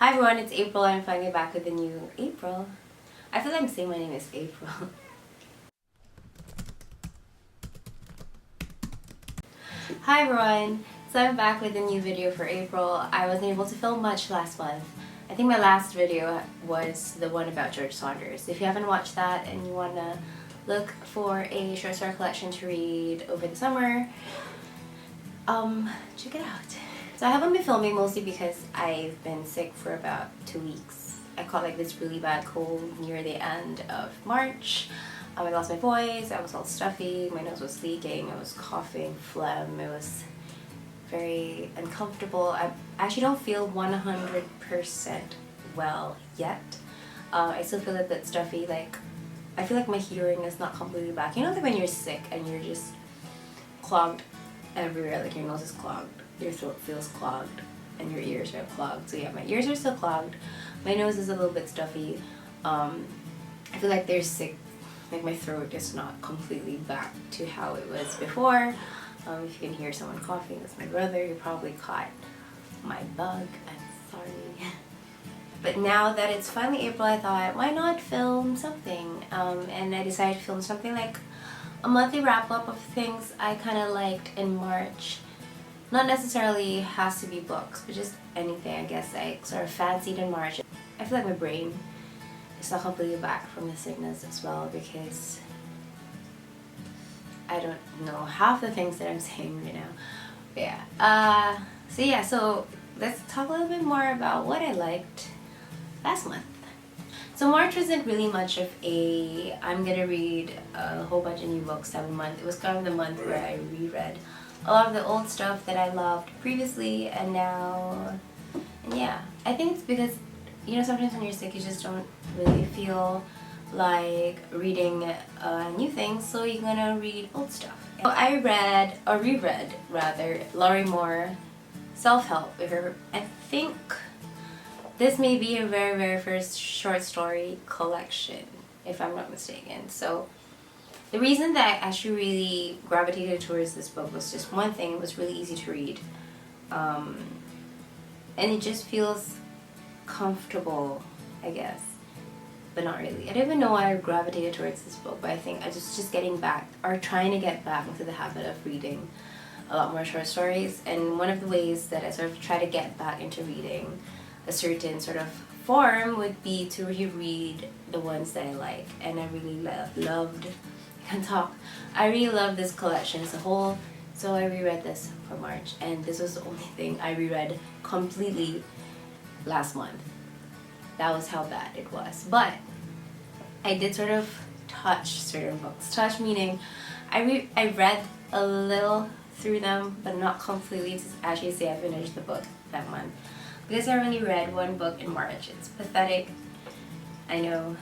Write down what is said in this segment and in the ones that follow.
Hi everyone, it's April. I'm finally back with the new April. I feel like I'm saying my name is April. Hi everyone, so I'm back with a new video for April. I wasn't able to film much last month. I think my last video was the one about George Saunders. If you haven't watched that and you want to look for a short story collection to read over the summer, check it out. So I haven't been filming mostly because I've been sick for about 2 weeks. I caught like this really bad cold near the end of March. I lost my voice, I was all stuffy, my nose was leaking, I was coughing, phlegm, it was very uncomfortable. I actually don't feel 100% well yet. I still feel a bit stuffy, like I feel like my hearing is not completely back. You know that when you're sick and you're just clogged everywhere, like your nose is clogged, your throat feels clogged, and your ears are clogged. So yeah, my ears are still clogged, my nose is a little bit stuffy. I feel like they're sick, like my throat is not completely back to how it was before. If you can hear someone coughing, that's my brother. He probably caught my bug, I'm sorry. But now that it's finally April, I thought, why not film something? And I decided to film something like a monthly wrap-up of things I kind of liked in March. Not necessarily has to be books, but just anything I guess I sort of fancied in March. I feel like my brain is not completely back from the sickness as well because I don't know half the things that I'm saying right now. But yeah, so let's talk a little bit more about what I liked last month. So March wasn't really much of a I'm gonna read a whole bunch of new books type of month. It was kind of the month where I reread a lot of the old stuff that I loved previously and now, and yeah, I think it's because, you know, sometimes when you're sick you just don't really feel like reading new things, so you're gonna read old stuff. So I read, or reread rather, Lorrie Moore Self-Help with her. I think this may be her very first short story collection, if I'm not mistaken. So the reason that I actually really gravitated towards this book was just one thing, it was really easy to read. And it just feels comfortable, I guess. But not really. I don't even know why I gravitated towards this book, but I think I just getting back, or trying to get back into the habit of reading a lot more short stories. And one of the ways that I sort of try to get back into reading a certain sort of form would be to reread the ones that I like. And I really loved, I can't talk, I really loved this collection as a whole. So I reread this for March, and this was the only thing I reread completely last month. That was how bad it was. But I did sort of touch certain books. Touch meaning I read a little through them, but not completely to actually say I finished the book that month. Because I only read one book in March. It's pathetic, I know,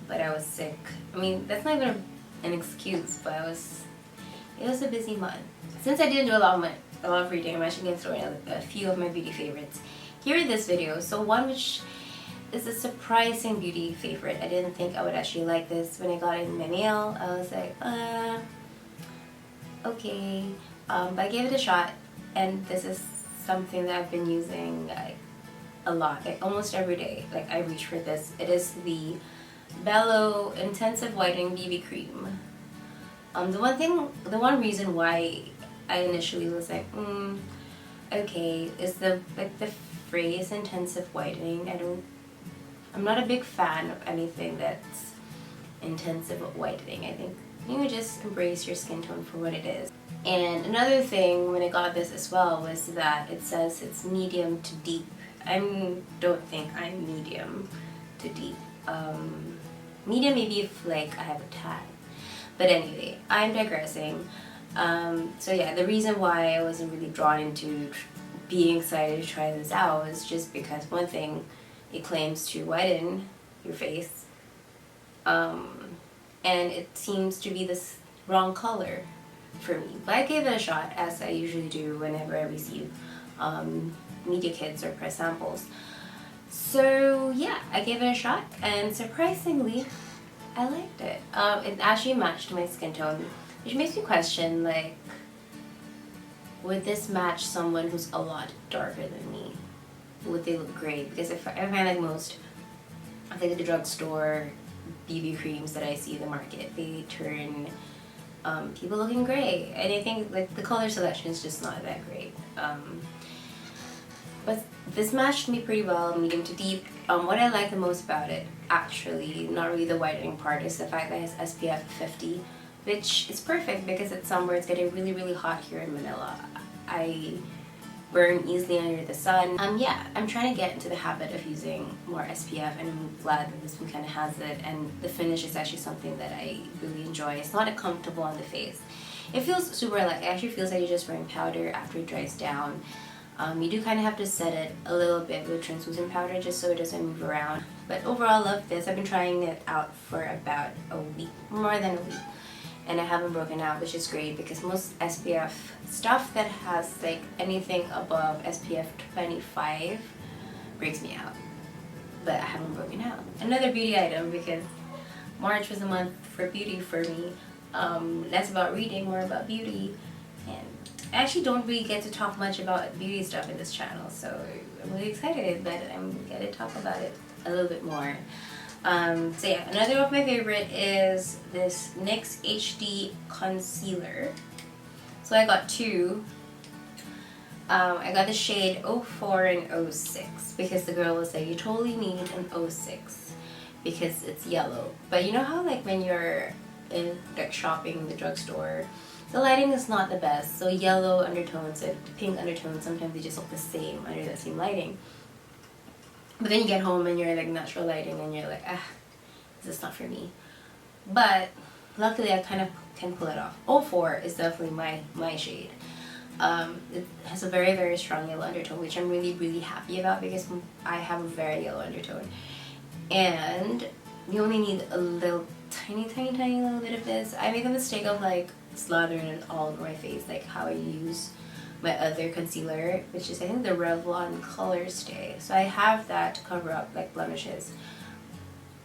but I was sick. I mean, that's not even an excuse, but it was a busy month. Since I didn't do a lot of reading, I'm actually going to throw in a few of my beauty favorites here in this video. So one which is a surprising beauty favorite. I didn't think I would actually like this. When I got it in my mail, I was like, okay. But I gave it a shot, and this is something that I've been using like a lot, like almost every day. Like I reach for this. It is the Belo Intensive Whitening BB Cream. The one reason why I initially was like, okay, is the phrase intensive whitening. I'm not a big fan of anything that's intensive whitening. I think you just embrace your skin tone for what it is. And another thing when I got this as well was that it says it's medium to deep. I don't think I'm medium to deep. Medium maybe if like I have a tan. But anyway, I'm digressing. So yeah, the reason why I wasn't really drawn into being excited to try this out was just because one thing, it claims to whiten your face, and it seems to be this wrong color for me. But I gave it a shot, as I usually do whenever I receive media kits or press samples. So yeah, I gave it a shot, and surprisingly, I liked it. It actually matched my skin tone, which makes me question, like, would this match someone who's a lot darker than me? would they look great? Because I find like most, I think the drugstore BB creams that I see in the market, they turn people looking gray, and I think like the color selection is just not that great. But this matched me pretty well, medium to deep. What I like the most about it, actually, not really the whitening part, is the fact that it has SPF 50, which is perfect because it's summer. It's getting really, really hot here in Manila. I burn easily under the sun. Yeah, I'm trying to get into the habit of using more SPF, and I'm glad that this one kind of has it, and the finish is actually something that I really enjoy. It's not comfortable on the face. It feels super light. It actually feels like you're just wearing powder after it dries down. You do kind of have to set it a little bit with translucent powder just so it doesn't move around. But overall, love this. I've been trying it out for about a week, more than a week, and I haven't broken out, which is great because most SPF stuff that has like anything above SPF 25 breaks me out. But I haven't broken out. Another beauty item, because March was a month for beauty for me. Less about reading, more about beauty. And I actually don't really get to talk much about beauty stuff in this channel, so I'm really excited that I'm going to talk about it a little bit more. So yeah, another of my favorite is this NYX HD Concealer. So I got two. I got the shade 04 and 06 because the girl was like, you totally need an 06 because it's yellow. But you know how like when you're in like shopping in the drugstore, the lighting is not the best, so yellow undertones and pink undertones, sometimes they just look the same under that same lighting. But then you get home and you're like natural lighting and you're like, ah, this is not for me. But luckily I kind of can pull it off. 04 is definitely my shade. It has a very, very strong yellow undertone, which I'm really, really happy about because I have a very yellow undertone. And you only need a little tiny little bit of this. I made the mistake of like slathering it all over my face, like how I use my other concealer, which is I think the Revlon Color Stay. So I have that to cover up like blemishes.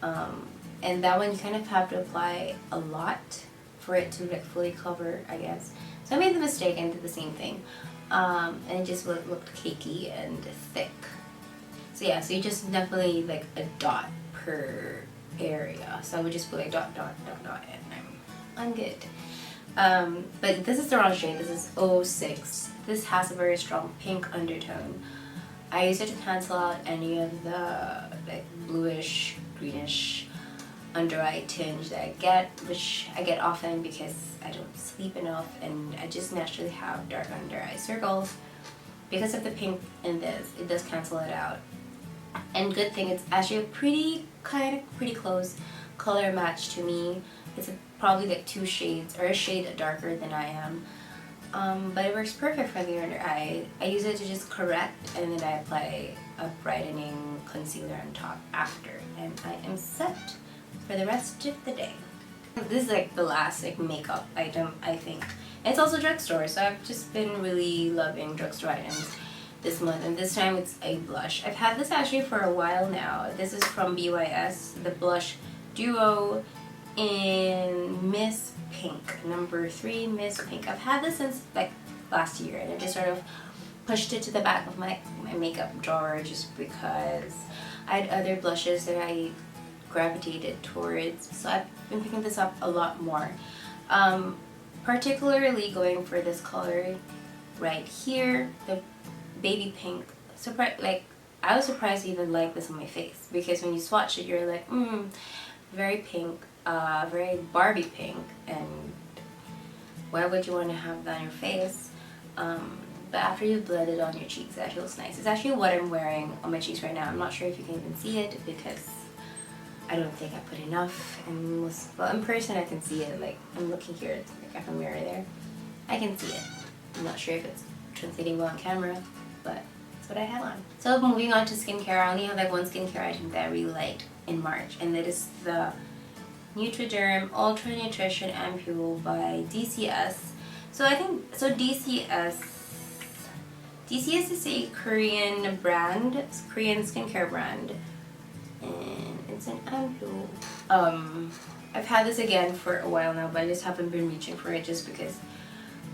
And that one you kind of have to apply a lot for it to like fully cover, I guess. So I made the mistake and did the same thing. And it just looked cakey and thick. So yeah, so you just definitely like a dot per area. So I would just put like dot, and I'm good. But this is the wrong shade. This is 06. This has a very strong pink undertone. I use it to cancel out any of the like bluish, greenish under eye tinge that I get, which I get often because I don't sleep enough and I just naturally have dark under eye circles. Because of the pink in this, it does cancel it out. And good thing, it's actually a pretty close color match to me. It's probably like 2 shades or a shade darker than I am. But it works perfect for the under eye. I use it to just correct and then I apply a brightening concealer on top after. And I am set for the rest of the day. This is like the last like makeup item, I think. It's also drugstore, so I've just been really loving drugstore items this month, and this time it's a blush. I've had this actually for a while now. This is from BYS, the blush duo in Miss Pink, number 3 Miss Pink. I've had this since like last year, and I just sort of pushed it to the back of my makeup drawer just because I had other blushes that I gravitated towards. So I've been picking this up a lot more. Particularly going for this color right here, the baby pink. Like I was surprised to even like this on my face because when you swatch it, you're like, very pink, very Barbie pink, and why would you want to have that on your face? But after you blend it on your cheeks, it actually looks nice. It's actually what I'm wearing on my cheeks right now. I'm not sure if you can even see it because I don't think I put enough, and well, in person I can see it. Like I'm looking here, it's like a mirror there. I can see it. I'm not sure if it's translating well on camera, but that's what I have on. So moving on to skincare, I only have like one skincare item that I really liked in March, and that is the Nutriderm Ultra Nutrition Ampoule by DCS. So I think DCS is a Korean brand, Korean skincare brand. And it's an ampoule. I've had this again for a while now, but I just haven't been reaching for it just because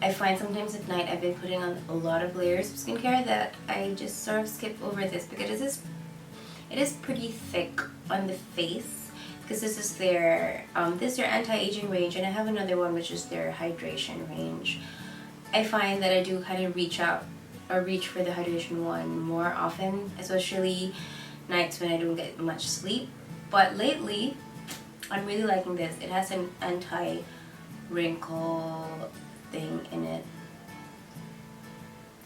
I find sometimes at night I've been putting on a lot of layers of skincare that I just sort of skip over this because it is pretty thick on the face, because this is their anti-aging range, and I have another one which is their hydration range. I find that I do kind of reach for the hydration one more often, especially nights when I don't get much sleep. But lately I'm really liking this. It has an anti-wrinkle thing in it.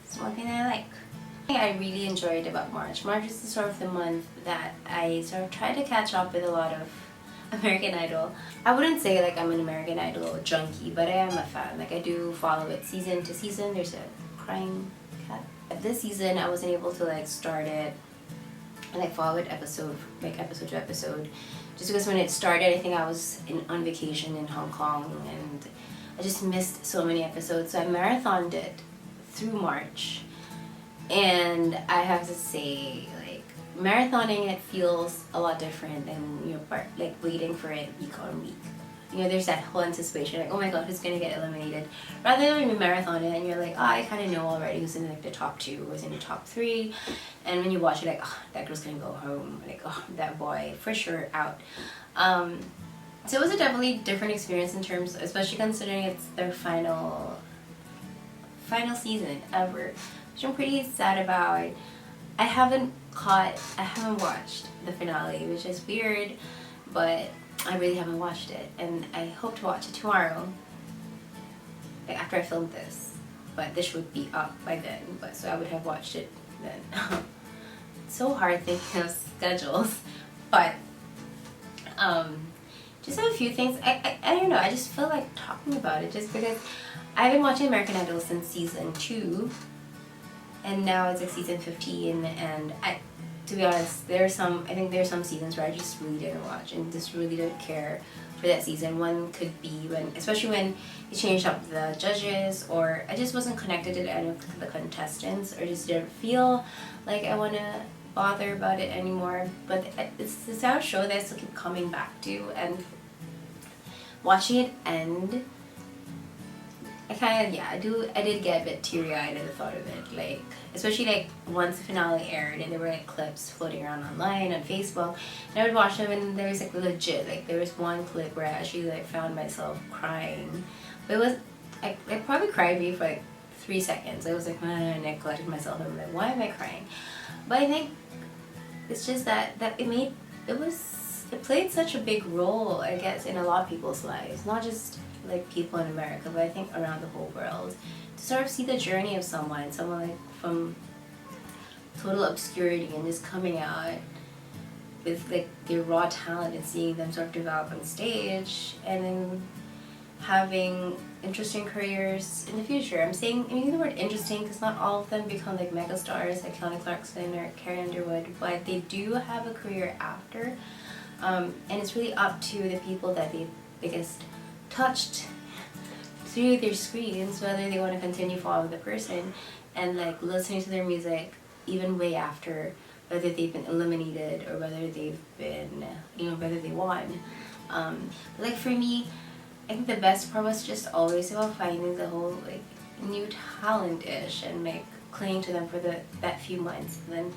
It's one thing that I like. I really enjoyed about March. March is the sort of the month that I sort of try to catch up with a lot of American Idol. I wouldn't say like I'm an American Idol junkie, but I am a fan. Like, I do follow it season to season. There's a crying cat. This season I wasn't able to like start it and like follow it episode to episode, just because when it started I think I was on vacation in Hong Kong and I just missed so many episodes. So I marathoned it through March. And I have to say, like, marathoning it feels a lot different than, you know, like waiting for it week on week. You know, there's that whole anticipation, like, oh my god, who's gonna get eliminated? Rather than when you marathon it and you're like, oh, I kind of know already who's in like the top 2, who's in the top 3. And when you watch it, like, oh, that girl's gonna go home. Like, oh, that boy, for sure, out. So it was a definitely different experience in terms, especially considering it's their final season ever. Which I'm pretty sad about. I haven't watched the finale, which is weird, but I really haven't watched it, and I hope to watch it tomorrow, like after I film this. But this would be up by then, but so I would have watched it then. It's so hard thinking of schedules, but just have a few things. I don't know. I just feel like talking about it just because I've been watching American Idol since season 2. And now it's like season 15, and to be honest, I think there's some seasons where I just really didn't watch and just really didn't care for that season. One could be especially when you changed up the judges, or I just wasn't connected to any of the contestants, or just didn't feel like I want to bother about it anymore. But it's the kind of show that I still keep coming back to, and watching it end, I did get a bit teary-eyed at the thought of it, like, especially like once the finale aired and there were like clips floating around online on Facebook, and I would watch them, and there was like legit, like there was one clip where I actually like found myself crying, but it was, I probably cried maybe for like 3 seconds. I was like, and I collected myself and I'm like, why am I crying? But I think it's just that it played such a big role, I guess, in a lot of people's lives, not just like people in America, but I think around the whole world, to sort of see the journey of someone like from total obscurity and just coming out with like their raw talent, and seeing them sort of develop on stage and then having interesting careers in the future. I'm using the word interesting because not all of them become like megastars like Kelly Clarkson or Carrie Underwood, but they do have a career after, and it's really up to the people that they biggest touched through their screens, whether they want to continue following the person and like listening to their music even way after, whether they've been eliminated or whether they've been, whether they won. But like for me, I think the best part was just always about finding the whole like new talent-ish and like clinging to them for that few months and then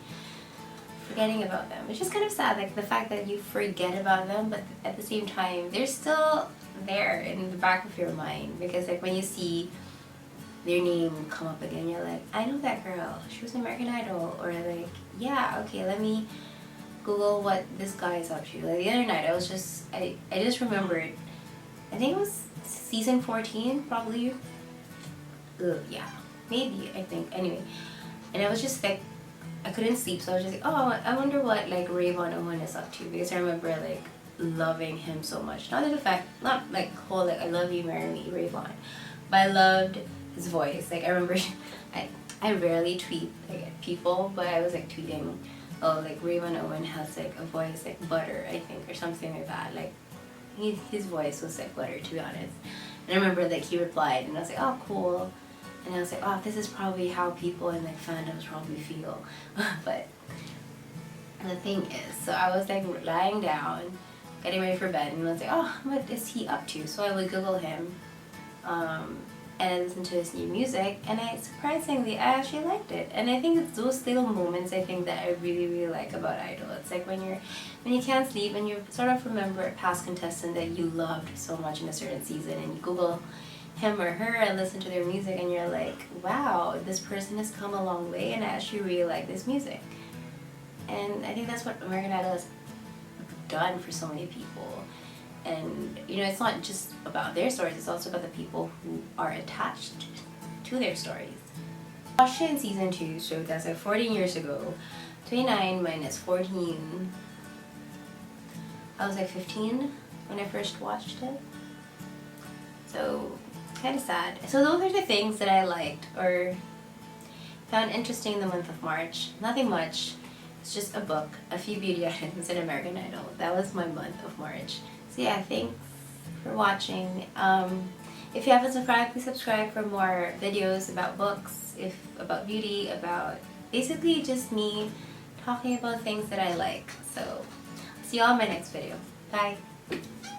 forgetting about them. It's just kind of sad, like the fact that you forget about them, but at the same time they're still there in the back of your mind, because like when you see their name come up again, you're like, I know that girl, she was an American Idol, or like, yeah, okay, let me Google what this guy is up to. Like the other night I just remembered, I think it was season 14 probably, yeah, maybe, I think, anyway, and I was just like, I couldn't sleep, so I was just like, oh, I wonder what like Rayvon Owen is up to, because I remember like loving him so much. Not like whole like I love you, marry me, Rayvon, but I loved his voice. Like I remember, I rarely tweet like at people, but I was like tweeting, oh, like Rayvon Owen has like a voice like butter, I think, or something like that. Like his voice was like butter, to be honest. And I remember like he replied, and I was like, oh, cool. And I was like, oh, this is probably how people in like fandoms probably feel. But the thing is, so I was like lying down, getting ready for bed, and I was like, oh, what is he up to? So I would Google him, and I listened to his new music, and surprisingly I actually liked it. And I think it's those little moments I think that I really like about Idol. It's like when you can't sleep and you sort of remember a past contestant that you loved so much in a certain season, and you Google him or her and listen to their music, and you're like, wow, this person has come a long way and I actually really like this music. And I think that's what American Idol has done for so many people. And you know, it's not just about their stories, it's also about the people who are attached to their stories. I watched it in season 2, so that's like 14 years ago. 29 minus 14, I was like 15 when I first watched it. So kind of sad. So those are the things that I liked or found interesting in the month of March. Nothing much. It's just a book, a few beauty items, and American Idol. That was my month of March. So yeah, thanks for watching. If you haven't subscribed, please subscribe for more videos about books, about beauty, about basically just me talking about things that I like. So see you all in my next video. Bye.